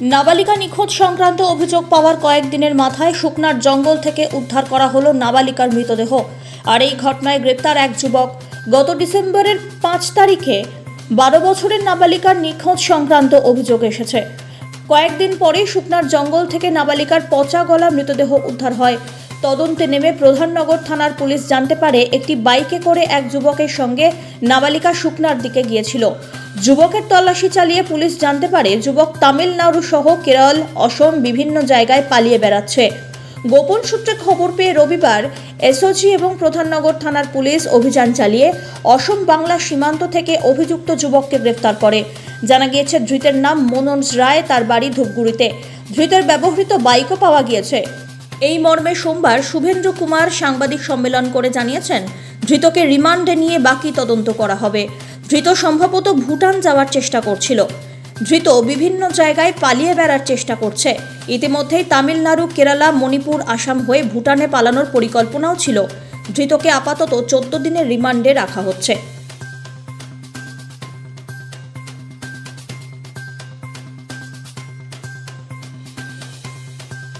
নাবালিকা নিখোঁজ সংক্রান্ত অভিযোগ পাওয়ার কয়েকদিনের মাথায় শুকনার জঙ্গল থেকে উদ্ধার করা হলো নাবালিকার মৃতদেহ। আর এই ঘটনায় গ্রেপ্তার এক যুবক। গত ডিসেম্বরের 5 তারিখে 12 বছরের নাবালিকার নিখোঁজ সংক্রান্ত অভিযোগ এসেছে। কয়েকদিন পরেই শুকনার জঙ্গল থেকে নাবালিকার পচা গলা মৃতদেহ উদ্ধার হয়। তদন্তে নেমে প্রধাননগর থানার পুলিশ জানতে পারে একটি বাইকে করে এক যুবকের সঙ্গে নাবালিকা শুকনার দিকে গিয়েছিল। যুবকের তল্লাশি চালিয়ে পুলিশ জানতে পারে যুবক তামিলনাড়ু সহ কেরল, অসম বিভিন্ন জায়গায় পালিয়ে বেড়াচ্ছে। গোপন সূত্রে খবর পেয়ে রবিবার এসওজি এবং প্রধাননগর থানার পুলিশ অভিযান চালিয়ে অসম বাংলা সীমান্ত থেকে অভিযুক্ত যুবককে গ্রেফতার করে। জানা গিয়েছে ধৃতের নাম মনোজ রায়, তার বাড়ি ধূপগুড়িতে। ধৃতের ব্যবহৃত বাইকও পাওয়া গিয়েছে। এই মর্মে সোমবার শুভেন্দ্র কুমার সাংবাদিক সম্মেলন করে জানিয়েছেন ধৃতকে রিমান্ডে নিয়ে বাকি তদন্ত করা হবে। ধৃত সম্ভবত ভুটান যাওয়ার চেষ্টা করছিল। ধৃত বিভিন্ন জায়গায় পালিয়ে বেড়ার চেষ্টা করছে। ইতিমধ্যেই তামিলনাড়ু, কেরালা, মণিপুর, আসাম হয়ে ভুটানে পালানোর পরিকল্পনাও ছিল। ধৃতকে আপাতত 14 দিনের রিমান্ডে রাখা হচ্ছে।